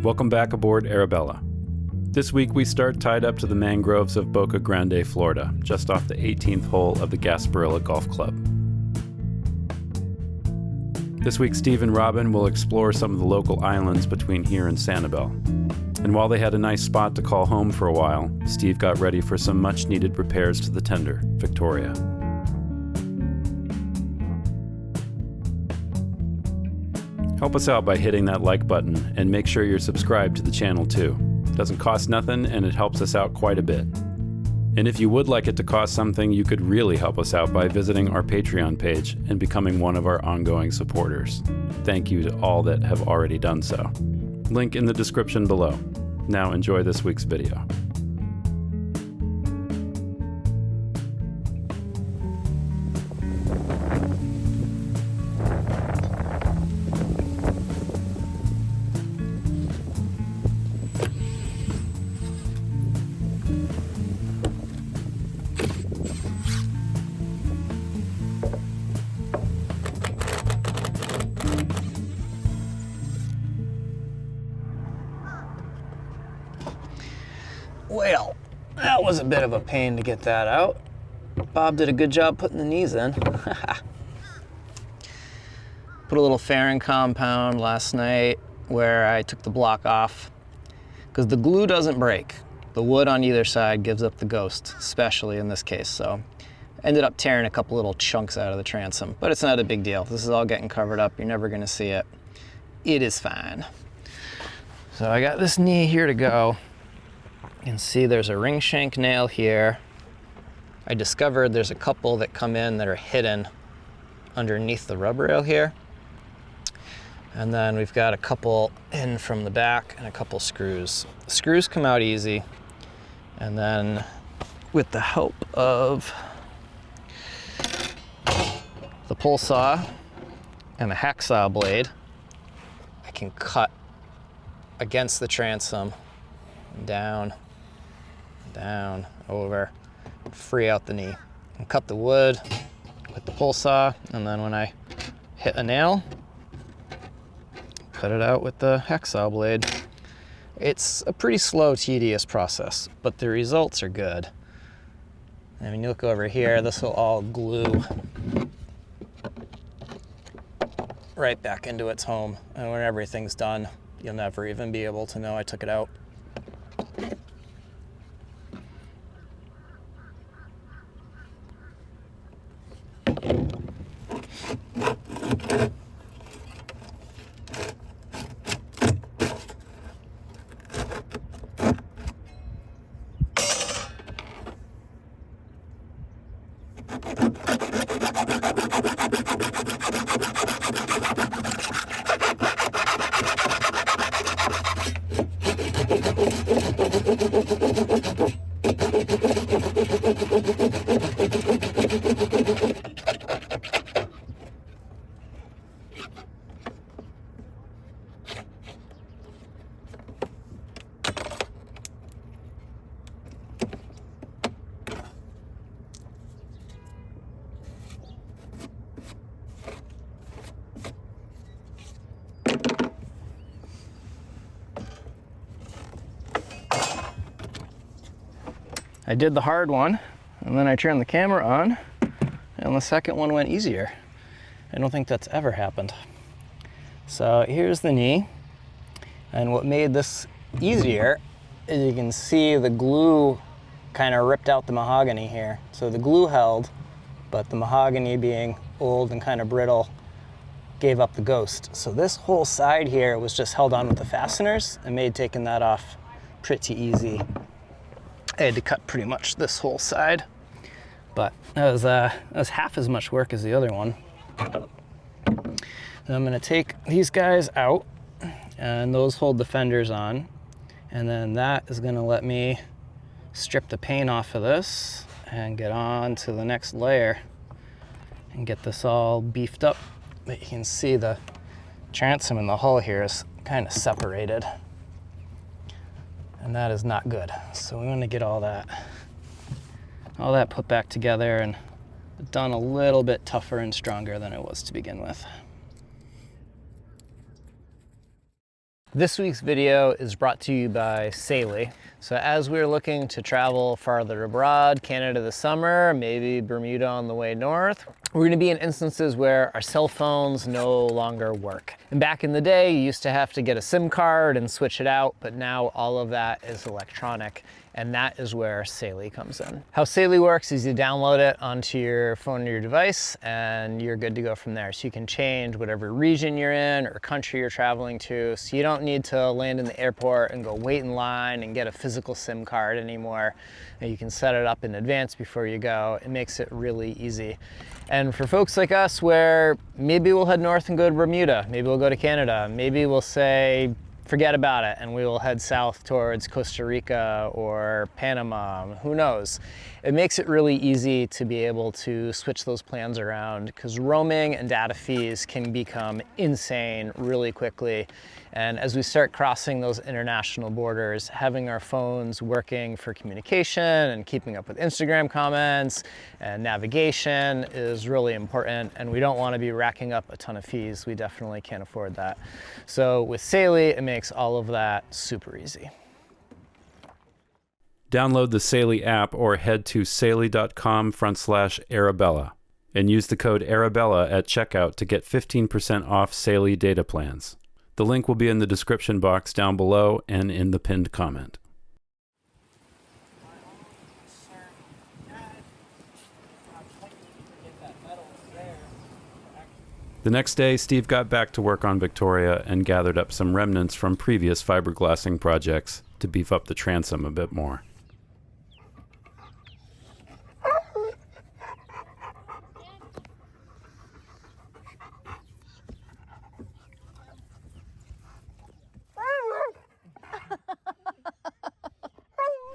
Welcome back aboard Arabella. This week we start tied up to the mangroves of Boca Grande, Florida, just off the 18th hole of the Gasparilla Golf Club. This week Steve and Robin will explore some of the local islands between here and Sanibel. And while they had a nice spot to call home for a while, Steve got ready for some much-needed repairs to the tender, Victoria. Help us out by hitting that like button and make sure you're subscribed to the channel too. It doesn't cost nothing and it helps us out quite a bit. And if you would like it to cost something, you could really help us out by visiting our Patreon page and becoming one of our ongoing supporters. Thank you to all that have already done so. Link in the description below. Now enjoy this week's video. Well, that was a bit of a pain to get that out. Bob did a good job putting the knees in. Put a little fairing compound last night where I took the block off because the glue doesn't break. The wood on either side gives up the ghost, especially in this case. So ended up tearing a couple little chunks out of the transom, but it's not a big deal. This is all getting covered up. You're never gonna see it. It is fine. So I got this knee here to go. You can see there's a ring shank nail here. I discovered there's a couple that come in that are hidden underneath the rub rail here. And then we've got a couple in from the back and a couple screws. The screws come out easy. And then with the help of the pull saw and the hacksaw blade, I can cut against the transom, down, down, over, free out the knee. And cut the wood with the pull saw, and then when I hit a nail, cut it out with the hacksaw blade. It's a pretty slow, tedious process, but the results are good. And when you look over here, this will all glue right back into its home. And when everything's done, you'll never even be able to know I took it out. I did the hard one, and then I turned the camera on, and the second one went easier. I don't think that's ever happened. So here's the knee, and what made this easier is you can see the glue kind of ripped out the mahogany here. So the glue held, but the mahogany being old and kind of brittle gave up the ghost. So this whole side here was just held on with the fasteners and made taking that off pretty easy. I had to cut pretty much this whole side, but that was half as much work as the other one. And I'm gonna take these guys out, and those hold the fenders on, and then that is gonna let me strip the paint off of this and get on to the next layer and get this all beefed up. But you can see the transom in the hull here is kind of separated. And that is not good. So we want to get all that put back together and done a little bit tougher and stronger than it was to begin with. This week's video is brought to you by Sailly. So as we're looking to travel farther abroad, Canada this summer, maybe Bermuda on the way north, we're gonna be in instances where our cell phones no longer work. And back in the day, you used to have to get a SIM card and switch it out, but now all of that is electronic. And that is where Sailly comes in. How Sailly works is you download it onto your phone or your device and you're good to go from there. So you can change whatever region you're in or country you're traveling to. So you don't need to land in the airport and go wait in line and get a physical SIM card anymore. And you can set it up in advance before you go. It makes it really easy. And for folks like us where maybe we'll head north and go to Bermuda, maybe we'll go to Canada, maybe we'll say, forget about it, and we will head south towards Costa Rica or Panama, who knows. It makes it really easy to be able to switch those plans around because roaming and data fees can become insane really quickly. And as we start crossing those international borders, having our phones working for communication and keeping up with Instagram comments and navigation is really important. And we don't want to be racking up a ton of fees. We definitely can't afford that. So with Sailly, it makes all of that super easy. Download the Sailly app or head to sailly.com/Arabella and use the code Arabella at checkout to get 15% off Sailly data plans. The link will be in the description box down below and in the pinned comment. The next day, Steve got back to work on Victoria and gathered up some remnants from previous fiberglassing projects to beef up the transom a bit more.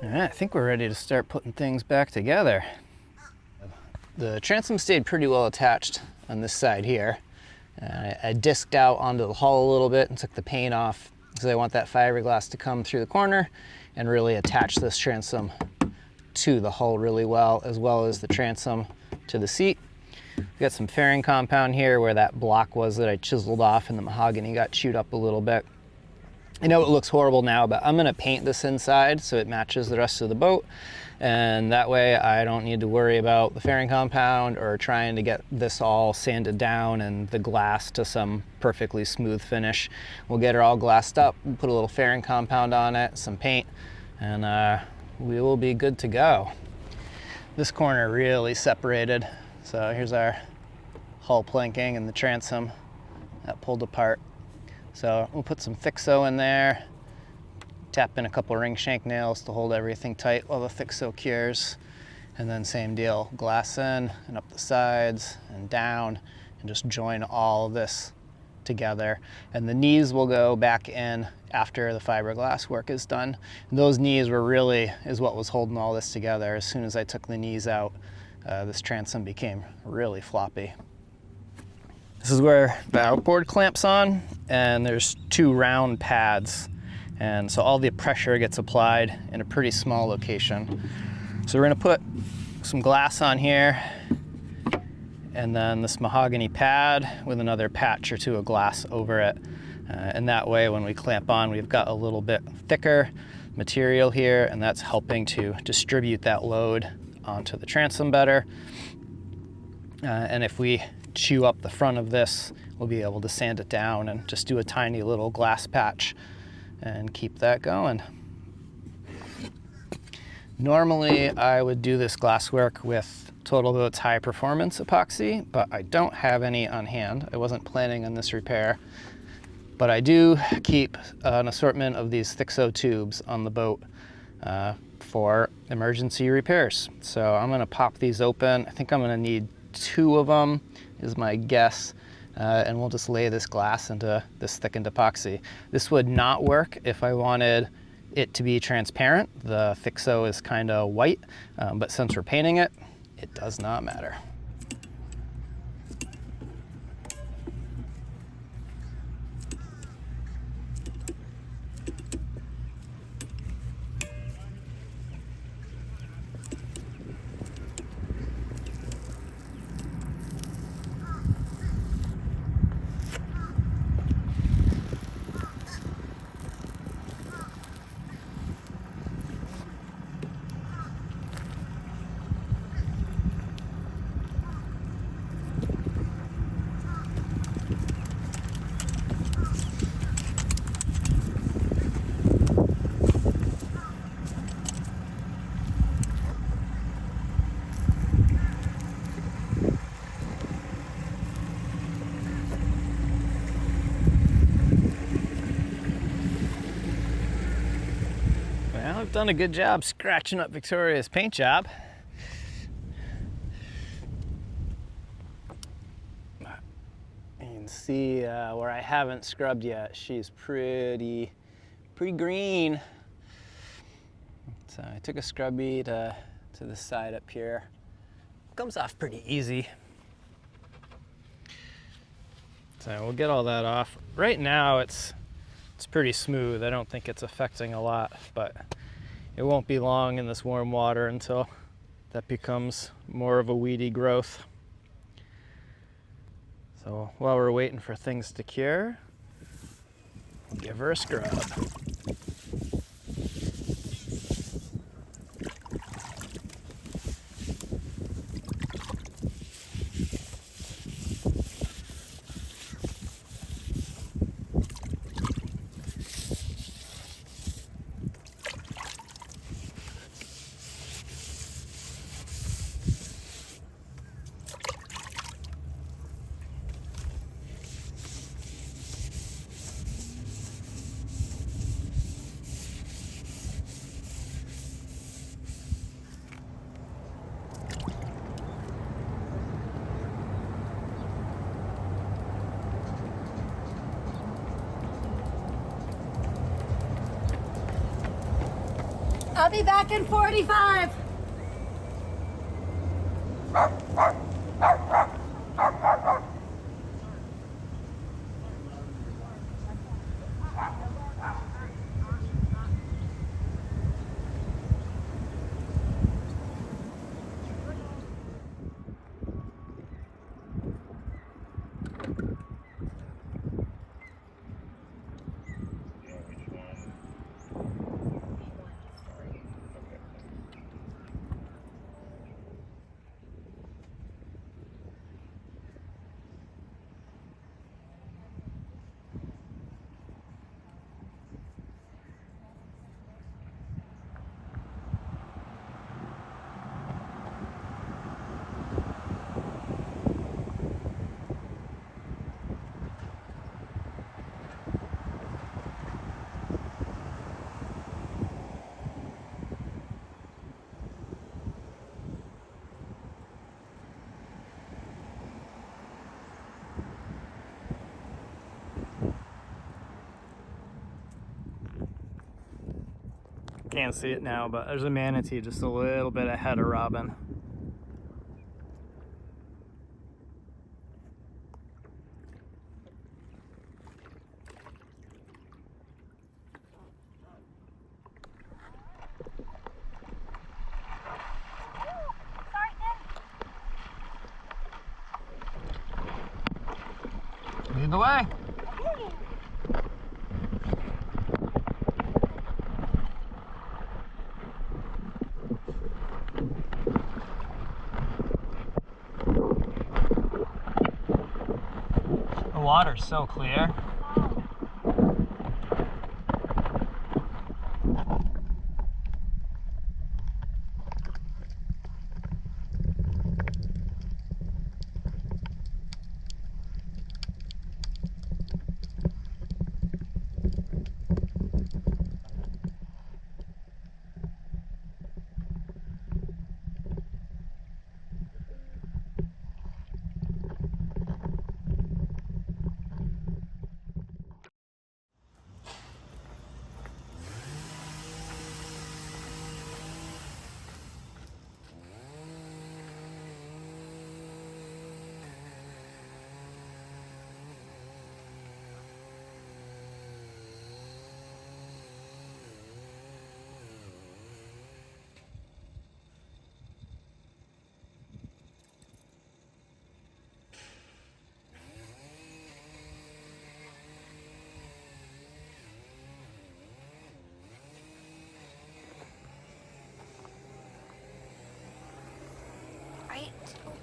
All right, I think we're ready to start putting things back together. The transom stayed pretty well attached on this side here. I disked out onto the hull a little bit and took the paint off because I want that fiberglass to come through the corner and really attach this transom to the hull really well as the transom to the seat. We've got some fairing compound here where that block was that I chiseled off and the mahogany got chewed up a little bit. I know it looks horrible now, but I'm gonna paint this inside so it matches the rest of the boat. And that way I don't need to worry about the fairing compound or trying to get this all sanded down and the glass to some perfectly smooth finish. We'll get her all glassed up, put a little fairing compound on it, some paint, and we will be good to go. This corner really separated. So here's our hull planking and the transom that pulled apart. So we'll put some Thixo in there, tap in a couple ring shank nails to hold everything tight while the Thixo cures. And then same deal, glass in and up the sides and down and just join all of this together. And the knees will go back in after the fiberglass work is done. And those knees were really is what was holding all this together. As soon as I took the knees out, this transom became really floppy. This is where the outboard clamps on, and there's two round pads. And so all the pressure gets applied in a pretty small location. So we're gonna put some glass on here, and then this mahogany pad with another patch or two of glass over it. And that way when we clamp on, we've got a little bit thicker material here, and that's helping to distribute that load onto the transom better. And if we chew up the front of this, we'll be able to sand it down and just do a tiny little glass patch and keep that going. Normally I would do this glass work with TotalBoat's high performance epoxy, but I don't have any on hand. I wasn't planning on this repair, but I do keep an assortment of these Thixo tubes on the boat for emergency repairs. So I'm gonna pop these open. I think I'm gonna need 2 of them is my guess, and we'll just lay this glass into this thickened epoxy. This would not work if I wanted it to be transparent. The Thixo is kind of white, but since we're painting it, it does not matter. I've done a good job scratching up Victoria's paint job. You can see where I haven't scrubbed yet, she's pretty green. So I took a scrubby to the side up here. Comes off pretty easy. So we'll get all that off. Right now it's pretty smooth. I don't think it's affecting a lot, but it won't be long in this warm water until that becomes more of a weedy growth. So while we're waiting for things to cure, give her a scrub. I'll be back in 45. Can't see it now, but there's a manatee just a little bit ahead of Robin. Lead the way. The water's so clear.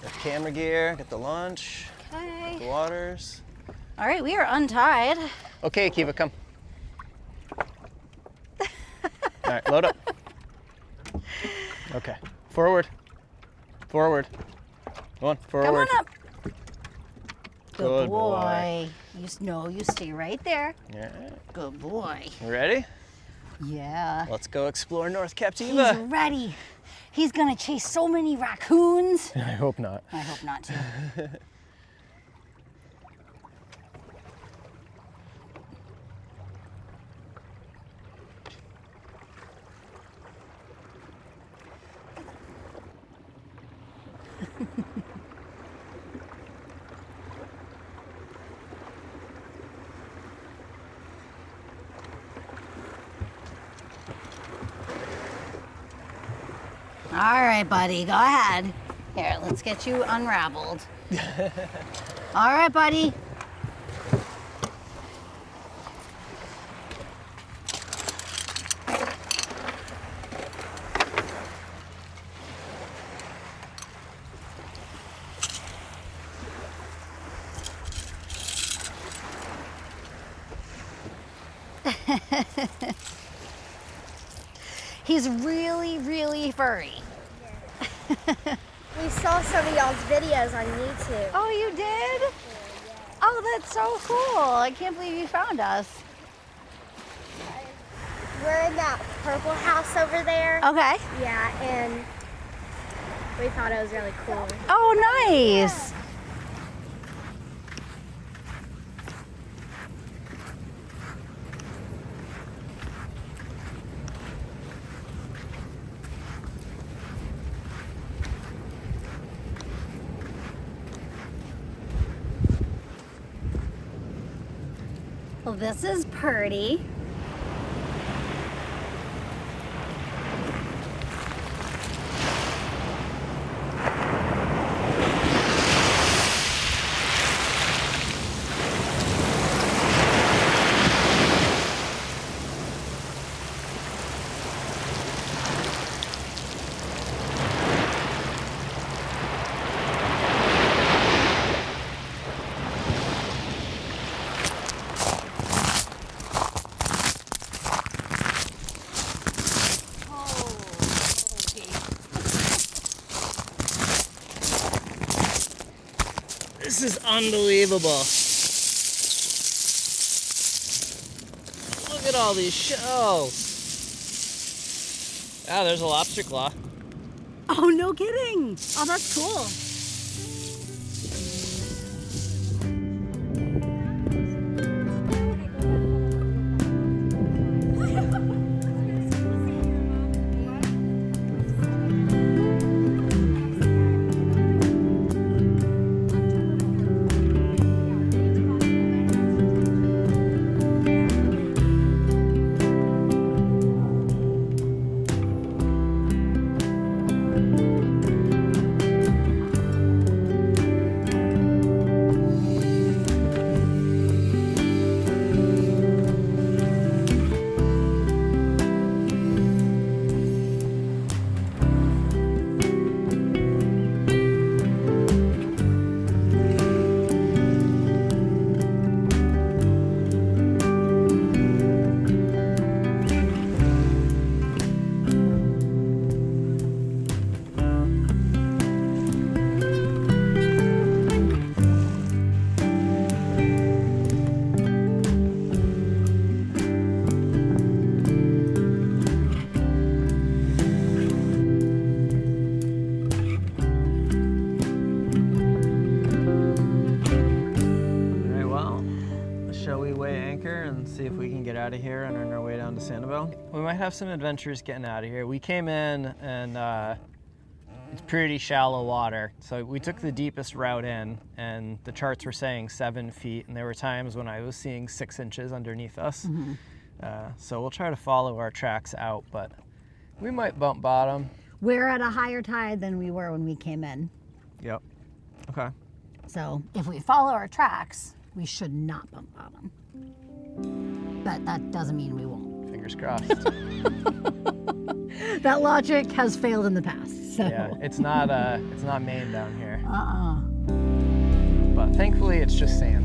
Got the camera gear, got the lunch, Okay. the waters. All right, we are untied. Okay, Kiva, come. All right, load up. Okay, forward. Forward. Go on, forward. Come on up. Good boy. You stay right there. Yeah. Good boy. You ready? Yeah. Let's go explore North He's Captiva. ready. He's gonna chase so many raccoons. I hope not. I hope not too. All right, buddy, go ahead. Here, let's get you unraveled. All right, buddy. He's really, really furry. We saw some of y'all's videos on YouTube. Oh, you did? Oh, that's so cool. I can't believe you found us. We're in that purple house over there. Okay. Yeah, and we thought it was really cool. Oh, nice. Well, this is Purdy. This is unbelievable. Look at all these shells. Ah, there's a lobster claw. Oh, no kidding. Oh, that's cool. See if we can get out of here and on our way down to Sanibel. We might have some adventures getting out of here. We came in and it's pretty shallow water. So we took the deepest route in and the charts were saying 7 feet and there were times when I was seeing 6 inches underneath us. Mm-hmm. So we'll try to follow our tracks out, but we might bump bottom. We're at a higher tide than we were when we came in. Yep. Okay. So if we follow our tracks, we should not bump bottom. But that doesn't mean we won't. Fingers crossed. That logic has failed in the past. So. Yeah, it's not Maine down here. But But thankfully it's just sand.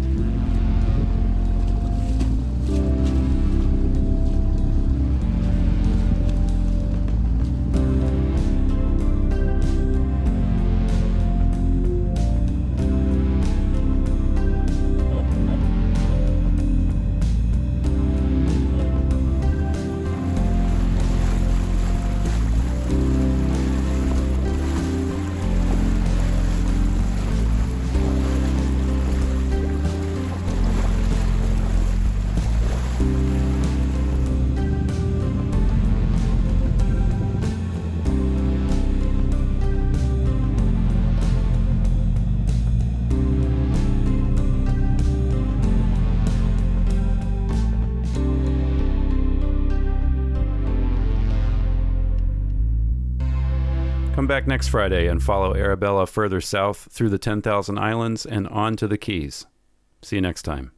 Come back next Friday and follow Arabella further south through the 10,000 Islands and on to the Keys. See you next time.